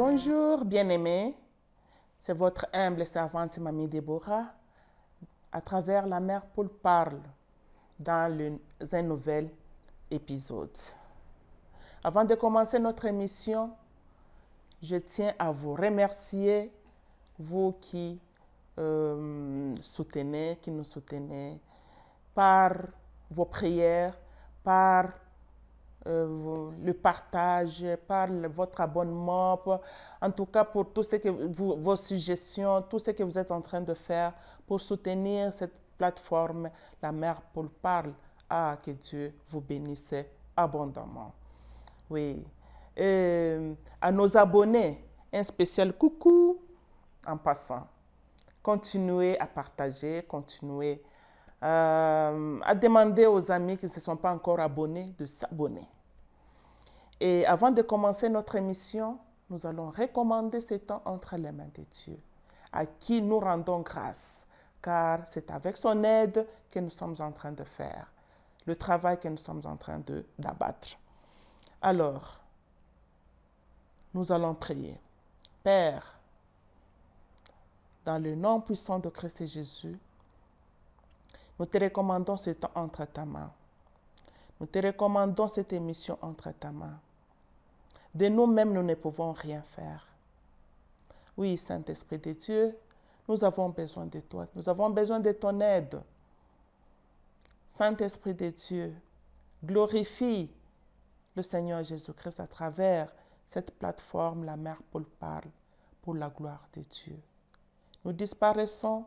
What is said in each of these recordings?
Bonjour, bien-aimés. C'est votre humble servante, Mamie Déborah, à travers la Mère Paul parle dans un nouvel épisode. Avant de commencer notre émission, je tiens à vous remercier, vous qui nous soutenez par vos prières, par le partage, par votre abonnement, en tout cas pour tout ce que vos suggestions, tout ce que vous êtes en train de faire pour soutenir cette plateforme, la Mère Paul parle. Ah, que Dieu vous bénisse abondamment. Oui. À nos abonnés, un spécial coucou en passant. Continuez à partager, continuez à demander aux amis qui ne se sont pas encore abonnés de s'abonner. Et avant de commencer notre émission, nous allons recommander ce temps entre les mains de Dieu, à qui nous rendons grâce, car c'est avec son aide que nous sommes en train de faire le travail que nous sommes en train d'abattre. Alors, nous allons prier. Père, dans le nom puissant de Christ Jésus, nous te recommandons ce temps entre ta main. Nous te recommandons cette émission entre ta main. De nous-mêmes, nous ne pouvons rien faire. Oui, Saint-Esprit de Dieu, nous avons besoin de toi. Nous avons besoin de ton aide. Saint-Esprit de Dieu, glorifie le Seigneur Jésus-Christ à travers cette plateforme, la Mère Paul parle, pour la gloire de Dieu. Nous disparaissons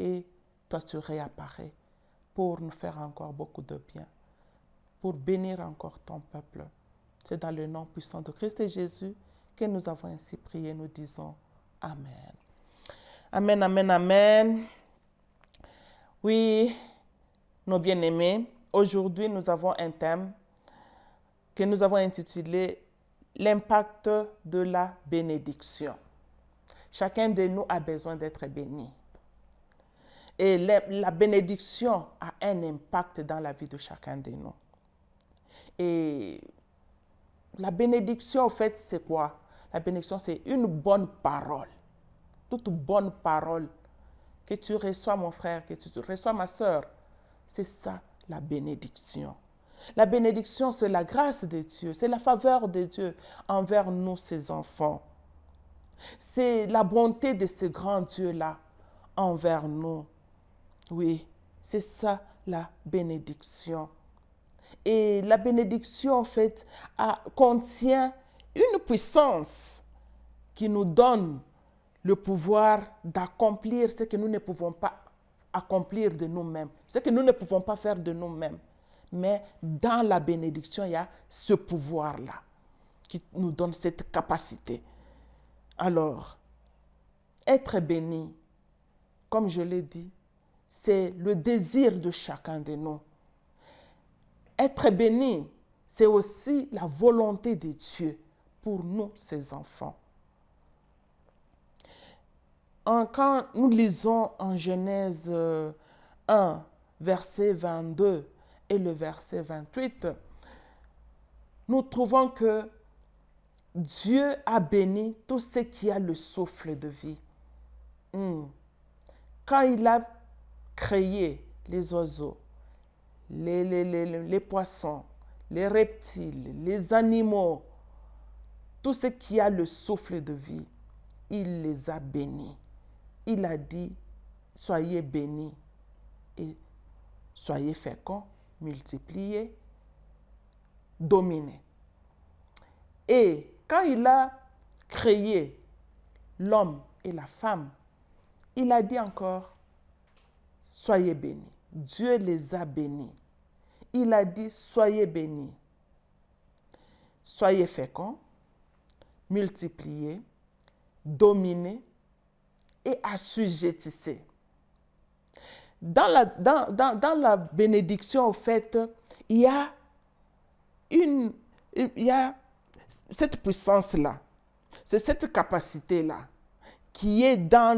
et toi tu réapparais pour nous faire encore beaucoup de bien, pour bénir encore ton peuple. C'est dans le nom puissant de Christ et Jésus que nous avons ainsi prié. Nous disons Amen. Amen, amen, amen. Oui, nos bien-aimés, aujourd'hui nous avons un thème que nous avons intitulé l'impact de la bénédiction. Chacun de nous a besoin d'être béni. Et la bénédiction a un impact dans la vie de chacun de nous. Et la bénédiction, en fait, c'est quoi? La bénédiction, c'est une bonne parole. Toute bonne parole que tu reçois, mon frère, que tu reçois, ma soeur. C'est ça, la bénédiction. La bénédiction, c'est la grâce de Dieu, c'est la faveur de Dieu envers nous, ses enfants. C'est la bonté de ce grand Dieu-là envers nous. Oui, c'est ça la bénédiction. Et la bénédiction, en fait, contient une puissance qui nous donne le pouvoir d'accomplir ce que nous ne pouvons pas accomplir de nous-mêmes, ce que nous ne pouvons pas faire de nous-mêmes. Mais dans la bénédiction, il y a ce pouvoir-là qui nous donne cette capacité. Alors, être béni, comme je l'ai dit, c'est le désir de chacun de nous. Être béni, c'est aussi la volonté de Dieu pour nous, ses enfants. Quand nous lisons en Genèse 1, verset 22 et le verset 28, nous trouvons que Dieu a béni tout ce qui a le souffle de vie. Quand il a créé les oiseaux, les poissons, les reptiles, les animaux, tout ce qui a le souffle de vie, il les a bénis. Il a dit, soyez bénis et soyez féconds, multipliez, dominez. Et quand il a créé l'homme et la femme, il a dit encore, soyez bénis. Dieu les a bénis. Il a dit, soyez bénis. Soyez féconds, multipliez, dominez et assujettissez. Dans la bénédiction, au fait, il y a cette puissance-là, c'est cette capacité-là qui est dans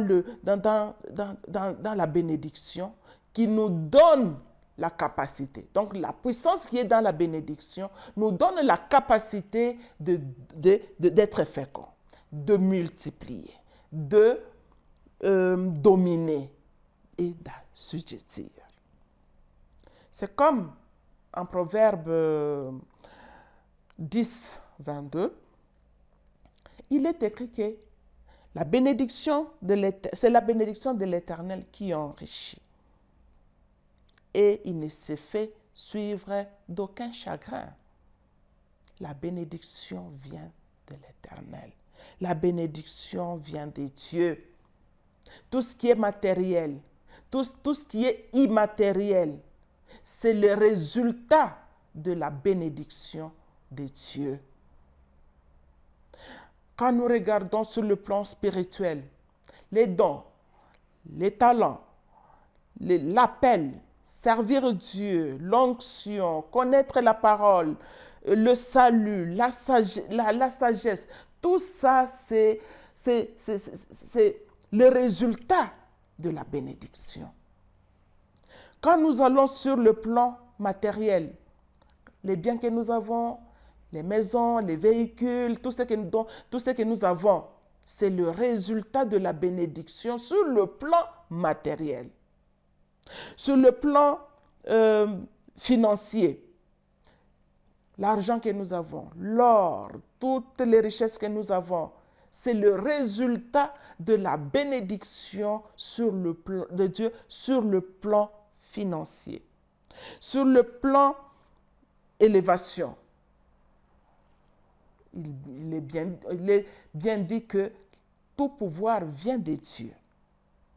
la bénédiction, qui nous donne la capacité. Donc, la puissance qui est dans la bénédiction nous donne la capacité d'être fécond, de multiplier, de dominer et d'assujettir. C'est comme en Proverbe 10, 22, il est écrit que la bénédiction c'est la bénédiction de l'Éternel qui enrichit. Et il ne se fait suivre d'aucun chagrin. La bénédiction vient de l'Éternel. La bénédiction vient de Dieu. Tout ce qui est matériel, tout ce qui est immatériel, c'est le résultat de la bénédiction de Dieu. Quand nous regardons sur le plan spirituel, les dons, les talents, l'appel, servir Dieu, l'onction, connaître la parole, le salut, la sagesse, tout ça, c'est le résultat de la bénédiction. Quand nous allons sur le plan matériel, les biens que nous avons, les maisons, les véhicules, tout ce que nous avons, c'est le résultat de la bénédiction sur le plan matériel. Sur le plan financier, l'argent que nous avons, l'or, toutes les richesses que nous avons, c'est le résultat de la bénédiction de Dieu sur le plan financier. Sur le plan élévation, il est bien dit que tout pouvoir vient de Dieu.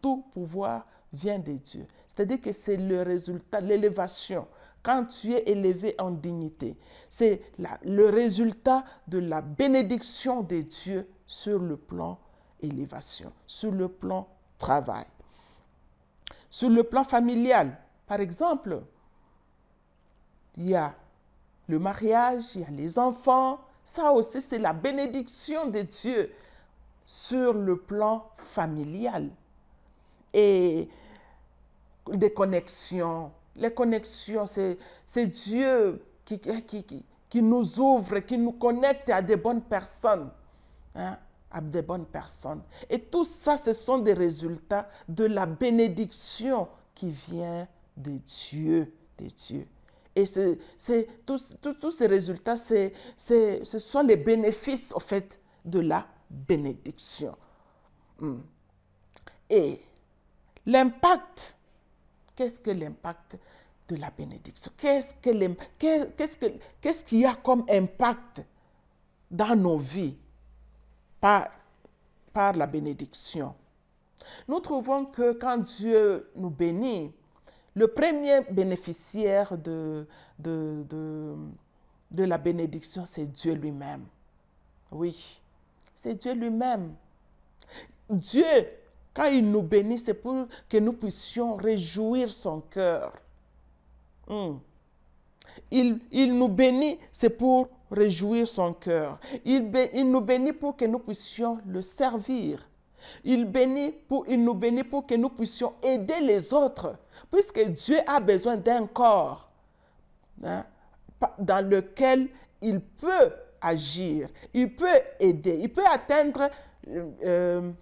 Tout pouvoir vient de Dieu. C'est-à-dire que c'est le résultat, l'élévation. Quand tu es élevé en dignité, c'est le résultat de la bénédiction de Dieu sur le plan élévation, sur le plan travail. Sur le plan familial, par exemple, il y a le mariage, il y a les enfants. Ça aussi, c'est la bénédiction de Dieu sur le plan familial. Et des connexions. Les connexions, c'est Dieu qui nous ouvre, qui nous connecte à des bonnes personnes. À des bonnes personnes. Et tout ça, ce sont des résultats de la bénédiction qui vient de Dieu. Et tous ces résultats, ce sont les bénéfices, au fait, de la bénédiction. Et l'impact, qu'est-ce que l'impact de la bénédiction? Qu'est-ce qu'il y a comme impact dans nos vies par la bénédiction? Nous trouvons que quand Dieu nous bénit, le premier bénéficiaire de la bénédiction, c'est Dieu lui-même. Oui, c'est Dieu lui-même. Dieu, quand il nous bénit, c'est pour que nous puissions réjouir son cœur. Il nous bénit, c'est pour réjouir son cœur. Il nous bénit pour que nous puissions le servir. Il nous bénit pour que nous puissions aider les autres, puisque Dieu a besoin d'un corps dans lequel il peut agir, il peut aider, il peut atteindre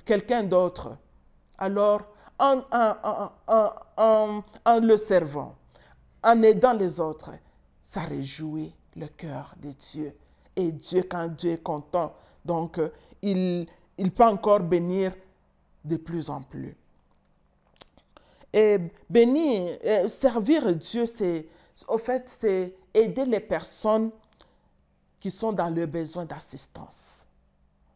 quelqu'un d'autre. Alors, en le servant, en aidant les autres, ça réjouit le cœur de Dieu. Et Dieu, quand Dieu est content, donc il peut encore bénir de plus en plus. Et bénir, servir Dieu, c'est aider les personnes qui sont dans le besoin d'assistance.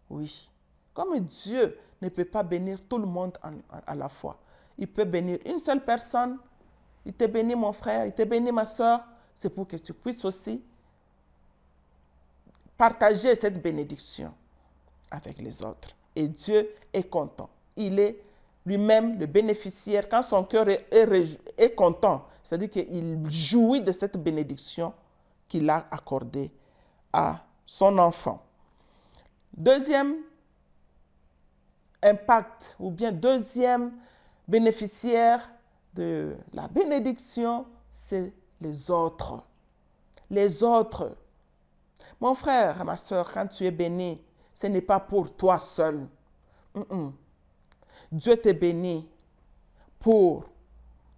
Oui. Comme Dieu ne peut pas bénir tout le monde à la fois. Il peut bénir une seule personne. Il te bénit, mon frère, il te bénit, ma soeur. C'est pour que tu puisses aussi partager cette bénédiction avec les autres. Et Dieu est content. Il est lui-même le bénéficiaire. Quand son cœur est content, c'est-à-dire qu'il jouit de cette bénédiction qu'il a accordée à son enfant. Deuxième impact, ou bien deuxième bénéficiaire de la bénédiction, c'est les autres. Les autres. Mon frère, ma soeur, quand tu es béni, ce n'est pas pour toi seul. Dieu te bénit pour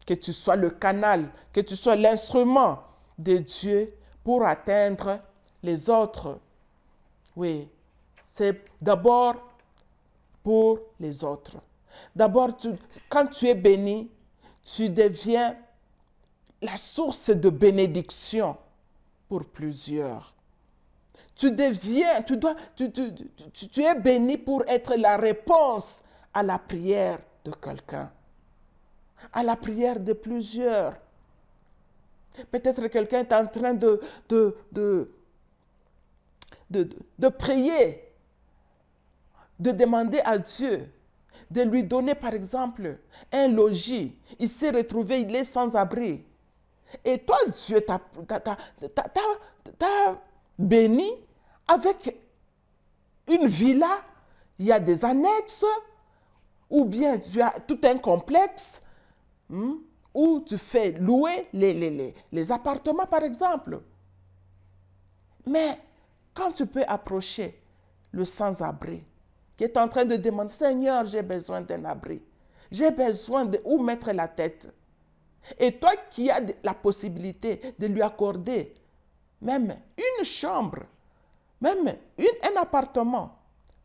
que tu sois le canal, que tu sois l'instrument de Dieu pour atteindre les autres. Oui, c'est d'abord pour les autres. D'abord, quand tu es béni, tu deviens la source de bénédiction pour plusieurs. Tu deviens, tu es béni pour être la réponse à la prière de quelqu'un, à la prière de plusieurs. Peut-être quelqu'un est en train de prier, de demander à Dieu de lui donner, par exemple, un logis. Il s'est retrouvé, il est sans abri. Et toi, Dieu t'a béni avec une villa, il y a des annexes, ou bien tu as tout un complexe où tu fais louer les appartements, par exemple. Mais quand tu peux approcher le sans-abri, qui est en train de demander, Seigneur, j'ai besoin d'un abri, j'ai besoin de où mettre la tête. Et toi qui as la possibilité de lui accorder même une chambre, même un appartement,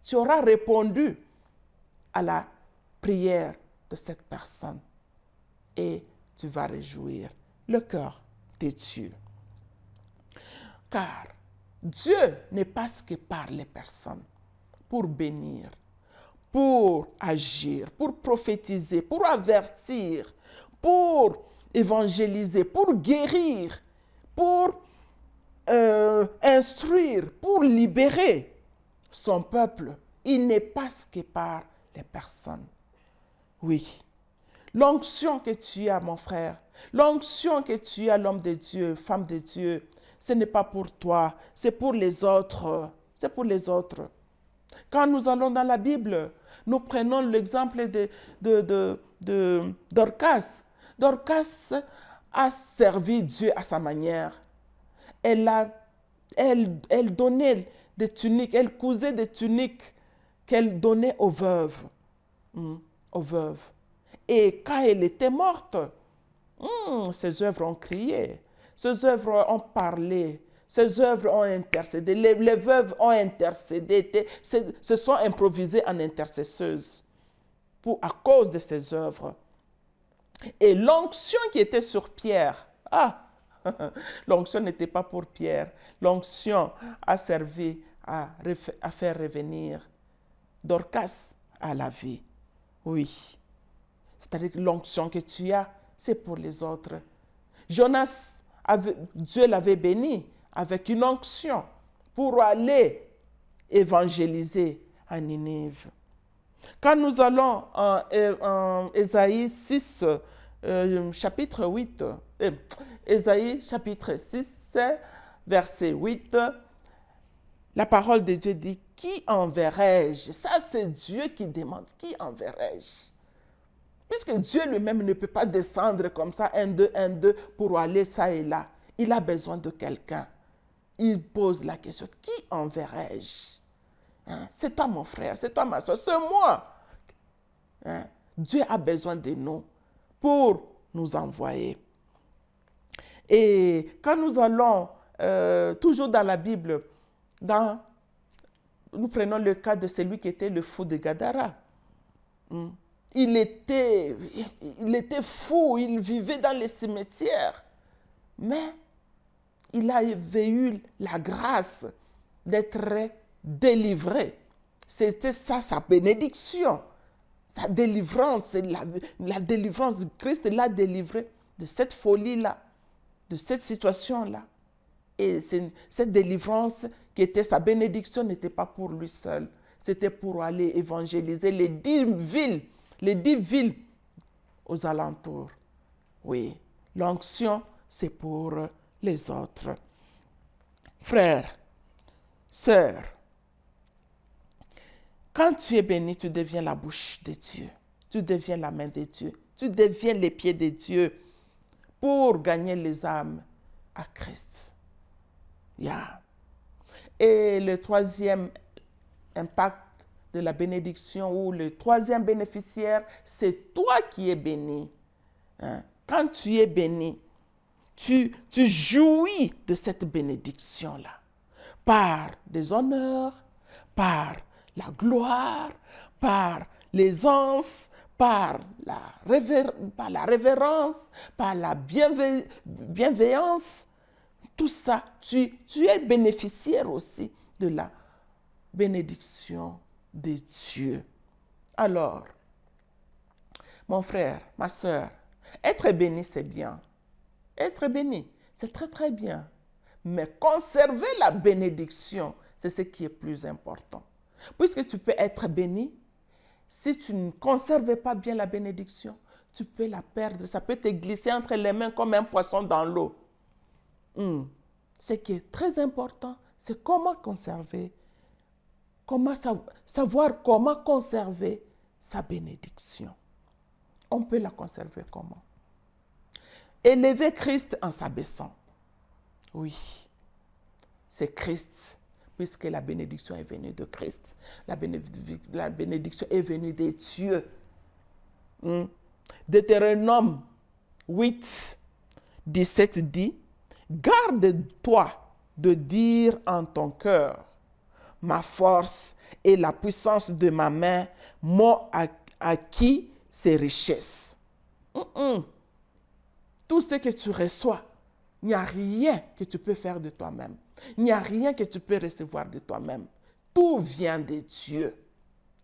tu auras répondu à la prière de cette personne. Et tu vas réjouir le cœur de Dieu. Car Dieu n'est pas ce que par les personnes pour bénir, pour agir, pour prophétiser, pour avertir, pour évangéliser, pour guérir, pour instruire, pour libérer son peuple. Il n'est pas ce que par les personnes. Oui, l'onction que tu as, mon frère, l'onction que tu as, l'homme de Dieu, femme de Dieu, ce n'est pas pour toi, c'est pour les autres. C'est pour les autres. Quand nous allons dans la Bible, nous prenons l'exemple de Dorcas. Dorcas a servi Dieu à sa manière. Elle donnait des tuniques, elle cousait des tuniques qu'elle donnait aux veuves. Aux veuves. Et quand elle était morte, ses œuvres ont crié, ses œuvres ont parlé, ses œuvres ont intercédé, les veuves ont intercédé, se sont improvisées en intercesseuses à cause de ses œuvres. Et l'onction qui était sur Pierre, l'onction n'était pas pour Pierre, l'onction a servi à faire revenir Dorcas à la vie. Oui, c'est-à-dire que l'onction que tu as, c'est pour les autres. Jonas, Dieu l'avait béni avec une onction pour aller évangéliser à Ninive. Quand nous allons en Ésaïe 6, chapitre 8, Ésaïe chapitre 6, verset 8, la parole de Dieu dit, qui enverrai-je? Ça, c'est Dieu qui demande, qui enverrai-je? Puisque Dieu lui-même ne peut pas descendre comme ça, un, deux, pour aller ça et là. Il a besoin de quelqu'un. Il pose la question, qui enverrai-je? C'est toi mon frère, c'est toi ma soeur, c'est moi. Dieu a besoin de nous pour nous envoyer. Et quand nous allons toujours dans la Bible, nous prenons le cas de celui qui était le fou de Gadara. Il était fou, il vivait dans les cimetières. Mais il avait eu la grâce d'être délivré. C'était ça, sa bénédiction, sa délivrance. La délivrance de Christ l'a délivré de cette folie-là, de cette situation-là. Et cette délivrance qui était sa bénédiction n'était pas pour lui seul. C'était pour aller évangéliser les 10 villes aux alentours. Oui, l'onction, c'est pour les autres. Frères, sœurs, quand tu es béni, tu deviens la bouche de Dieu. Tu deviens la main de Dieu. Tu deviens les pieds de Dieu pour gagner les âmes à Christ. Et le troisième impact de la bénédiction ou le troisième bénéficiaire, c'est toi qui es béni. Hein? Quand tu es béni, tu jouis de cette bénédiction-là par des honneurs, par la gloire, par l'aisance, par la révérence, par la bienveillance. Tout ça, tu es bénéficiaire aussi de la bénédiction de Dieu. Alors, mon frère, ma soeur, être béni, c'est bien. Être béni, c'est très très bien. Mais conserver la bénédiction, c'est ce qui est plus important. Puisque tu peux être béni, si tu ne conserves pas bien la bénédiction, tu peux la perdre. Ça peut te glisser entre les mains comme un poisson dans l'eau. Ce qui est très important, c'est comment conserver, savoir comment conserver sa bénédiction. On peut la conserver comment? Élever Christ en s'abaissant. Oui, c'est Christ, puisque la bénédiction est venue de Christ. La bénédiction est venue des dieux. Deutéronome 8, 17 dit, « Garde-toi de dire en ton cœur, ma force et la puissance de ma main m'ont acquis ces richesses. » Tout ce que tu reçois, il n'y a rien que tu peux faire de toi-même. Il n'y a rien que tu peux recevoir de toi-même. Tout vient de Dieu.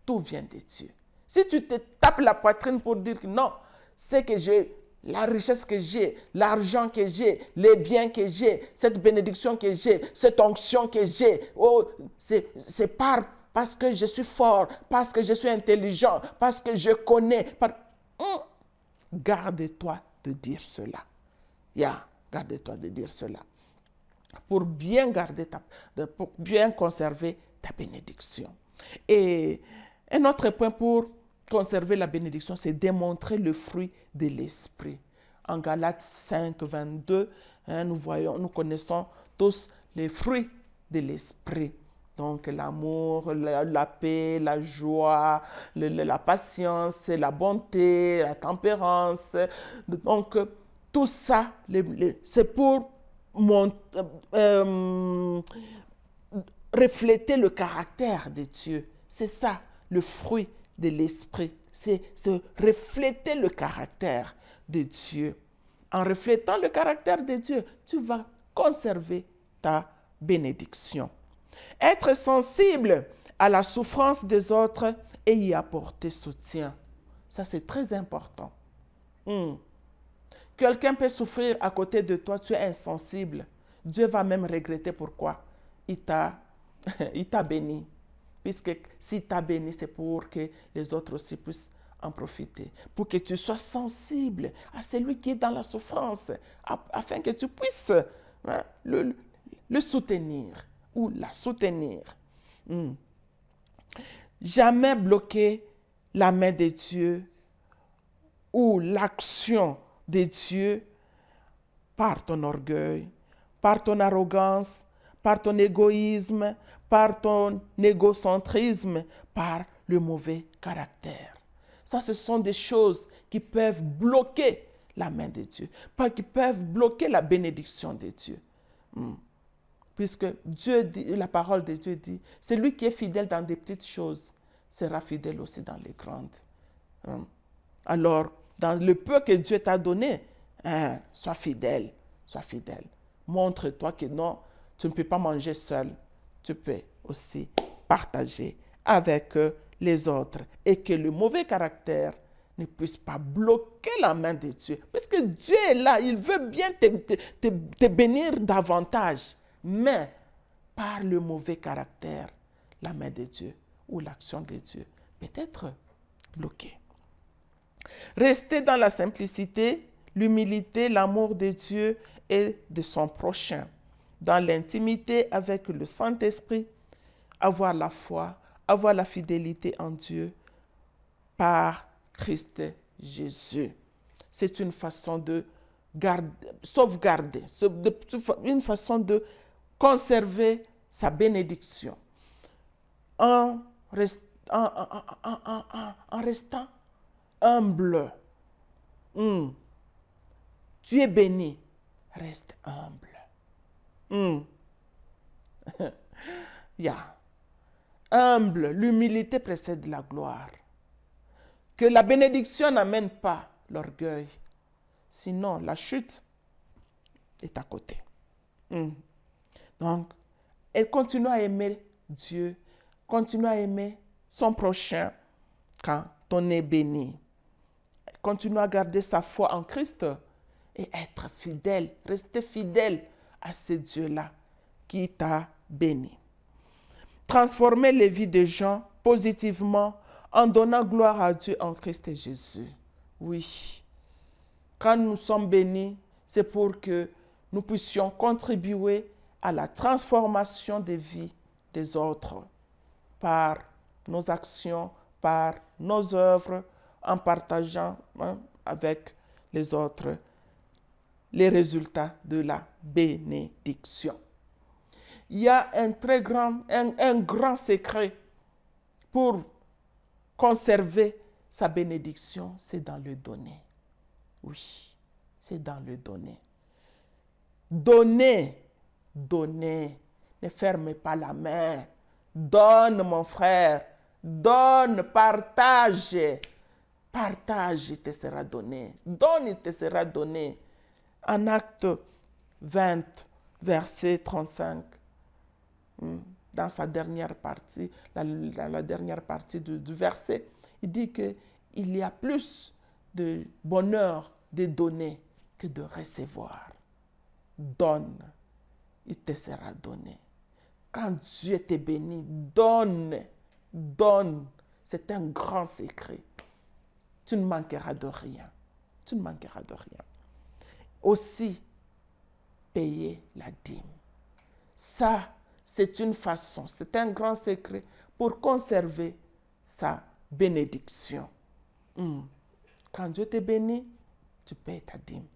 Tout vient de Dieu. Si tu te tapes la poitrine pour dire que non, c'est que j'ai la richesse que j'ai, l'argent que j'ai, les biens que j'ai, cette bénédiction que j'ai, cette onction que j'ai, oh, c'est parce que je suis fort, parce que je suis intelligent, parce que je connais. Garde-toi de dire cela. Garde-toi de dire cela. Pour bien pour bien conserver ta bénédiction. Et un autre point pour conserver la bénédiction, c'est démontrer le fruit de l'esprit. En Galates 5, 22, nous connaissons tous les fruits de l'esprit. Donc l'amour, la paix, la joie, la patience, la bonté, la tempérance. Donc tout ça, c'est pour refléter le caractère de Dieu. C'est ça, le fruit de l'esprit. C'est refléter le caractère de Dieu. En reflétant le caractère de Dieu, tu vas conserver ta bénédiction. Être sensible à la souffrance des autres et y apporter soutien. Ça, c'est très important. Quelqu'un peut souffrir à côté de toi, tu es insensible. Dieu va même regretter pourquoi il t'a béni. Puisque s'il t'a béni, c'est pour que les autres aussi puissent en profiter. Pour que tu sois sensible à celui qui est dans la souffrance, afin que tu puisses le soutenir ou la soutenir. Jamais bloquer la main de Dieu ou l'action de Dieu par ton orgueil, par ton arrogance, par ton égoïsme, par ton égocentrisme, par le mauvais caractère. Ça, ce sont des choses qui peuvent bloquer la main de Dieu, qui peuvent bloquer la bénédiction de Dieu. Puisque Dieu dit, la parole de Dieu dit, celui qui est fidèle dans des petites choses sera fidèle aussi dans les grandes. Alors, dans le peu que Dieu t'a donné, sois fidèle, sois fidèle. Montre-toi que non, tu ne peux pas manger seul. Tu peux aussi partager avec les autres et que le mauvais caractère ne puisse pas bloquer la main de Dieu. Parce que Dieu est là, il veut bien te bénir davantage. Mais par le mauvais caractère, la main de Dieu ou l'action de Dieu peut être bloquée. Rester dans la simplicité, l'humilité, l'amour de Dieu et de son prochain. Dans l'intimité avec le Saint-Esprit, avoir la foi, avoir la fidélité en Dieu par Christ Jésus. C'est une façon de sauvegarder, une façon de conserver sa bénédiction. en restant humble. Tu es béni, reste humble. Humble, l'humilité précède la gloire. Que la bénédiction n'amène pas l'orgueil, sinon la chute est à côté. Donc, elle continue à aimer Dieu, continue à aimer son prochain quand on est béni. Elle continue à garder sa foi en Christ et être fidèle, rester fidèle à ce Dieu-là qui t'a béni. Transformer les vies des gens positivement en donnant gloire à Dieu en Christ Jésus. Oui, quand nous sommes bénis, c'est pour que nous puissions contribuer à la transformation des vies des autres par nos actions, par nos œuvres, en partageant avec les autres les résultats de la bénédiction. Il y a un grand secret pour conserver sa bénédiction, c'est dans le donner. Oui, c'est dans le donner. Donner, donner. Ne fermez pas la main. Donne, mon frère. Donne, partage. Partage, il te sera donné. Donne, il te sera donné. En Acte 20, verset 35, dans sa dernière partie, la dernière partie du verset, il dit qu'il y a plus de bonheur de donner que de recevoir. Donne, il te sera donné. Quand Dieu te bénit, donne, donne. C'est un grand secret. Tu ne manqueras de rien. Tu ne manqueras de rien. Aussi, payer la dîme. Ça, c'est une façon, c'est un grand secret pour conserver sa bénédiction. Quand Dieu te bénit, tu payes ta dîme.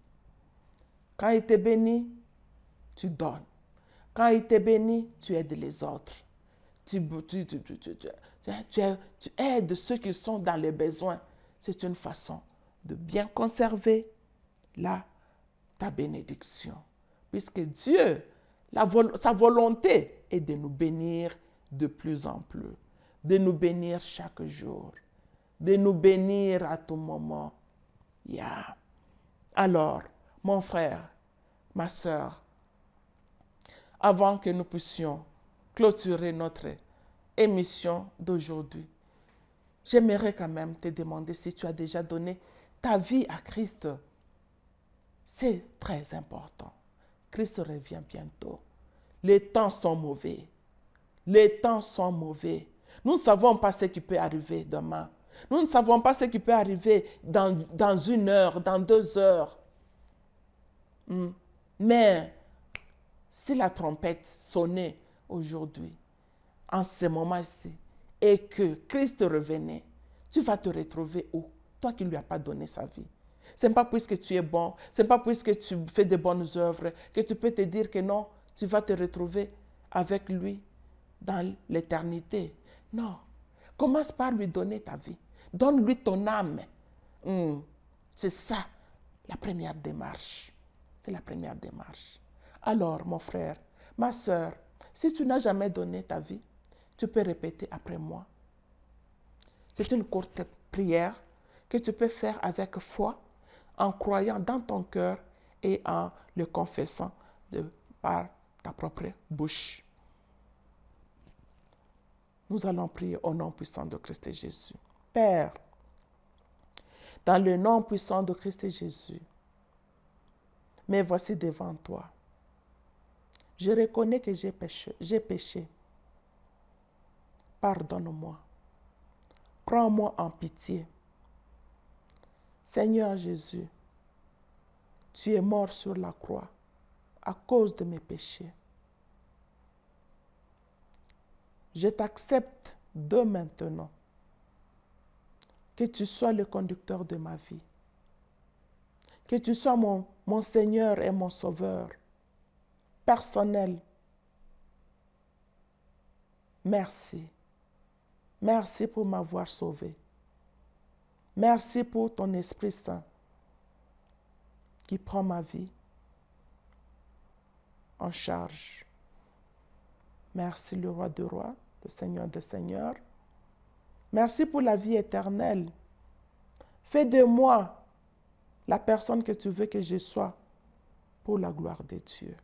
Quand il te bénit, tu donnes. Quand il te bénit, tu aides les autres. Tu aides ceux qui sont dans les besoins. C'est une façon de bien conserver ta bénédiction. Puisque Dieu, sa volonté est de nous bénir de plus en plus, de nous bénir chaque jour, de nous bénir à tout moment. Alors, mon frère, ma sœur, avant que nous puissions clôturer notre émission d'aujourd'hui, j'aimerais quand même te demander si tu as déjà donné ta vie à Christ. C'est très important. Christ revient bientôt. Les temps sont mauvais. Les temps sont mauvais. Nous ne savons pas ce qui peut arriver demain. Nous ne savons pas ce qui peut arriver dans 1 heure, dans 2 heures. Mais si la trompette sonnait aujourd'hui, en ce moment-ci, et que Christ revenait, tu vas te retrouver où? Toi qui ne lui as pas donné sa vie. Ce n'est pas puisque tu es bon, ce n'est pas puisque tu fais de bonnes œuvres que tu peux te dire que non, tu vas te retrouver avec lui dans l'éternité. Non. Commence par lui donner ta vie. Donne-lui ton âme. C'est ça, la première démarche. C'est la première démarche. Alors, mon frère, ma sœur, si tu n'as jamais donné ta vie, tu peux répéter après moi. C'est une courte prière que tu peux faire avec foi, en croyant dans ton cœur et en le confessant par ta propre bouche. Nous allons prier au nom puissant de Christ Jésus. Père, dans le nom puissant de Christ Jésus, me voici devant toi. Je reconnais que j'ai péché. Pardonne-moi. Prends-moi en pitié. Seigneur Jésus, tu es mort sur la croix à cause de mes péchés. Je t'accepte de maintenant. Que tu sois le conducteur de ma vie. Que tu sois mon Seigneur et mon Sauveur personnel. Merci. Merci pour m'avoir sauvé. Merci pour ton Esprit Saint qui prend ma vie en charge. Merci le Roi des rois, le Seigneur des seigneurs. Merci pour la vie éternelle. Fais de moi la personne que tu veux que je sois pour la gloire de Dieu.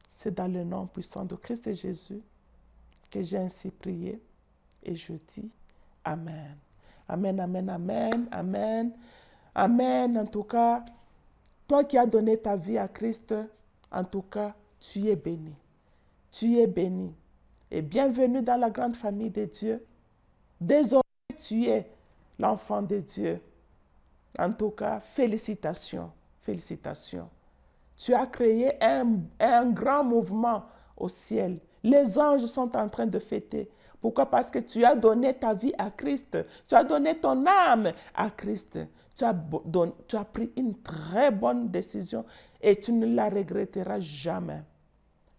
C'est dans le nom puissant de Christ et Jésus que j'ai ainsi prié et je dis Amen. Amen, amen, amen, amen, amen. En tout cas, toi qui as donné ta vie à Christ, en tout cas, tu es béni. Tu es béni. Et bienvenue dans la grande famille de Dieu. Désormais, tu es l'enfant de Dieu. En tout cas, félicitations, félicitations. Tu as créé un grand mouvement au ciel. Les anges sont en train de fêter. Pourquoi? Parce que tu as donné ta vie à Christ. Tu as donné ton âme à Christ. Tu as pris une très bonne décision et tu ne la regretteras jamais.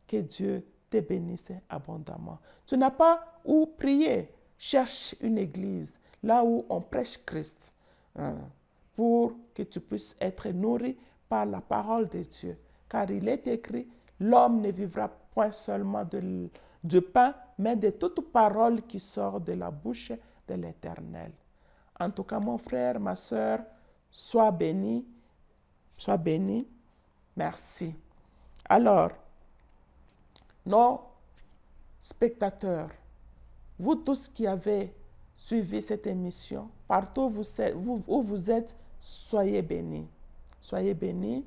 Que Dieu te bénisse abondamment. Tu n'as pas où prier. Cherche une église, là où on prêche Christ, pour que tu puisses être nourri par la parole de Dieu. Car il est écrit, l'homme ne vivra point seulement de pain, mais de toute parole qui sort de la bouche de l'Éternel. En tout cas, mon frère, ma soeur, sois béni, sois béni. Merci. Alors, nos spectateurs, vous tous qui avez suivi cette émission, partout où vous êtes, soyez bénis. Soyez bénis.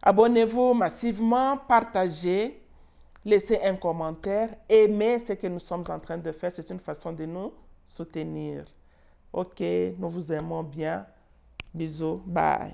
Abonnez-vous massivement, partagez, laissez un commentaire, aimez ce que nous sommes en train de faire. C'est une façon de nous soutenir. Ok, nous vous aimons bien. Bisous, bye.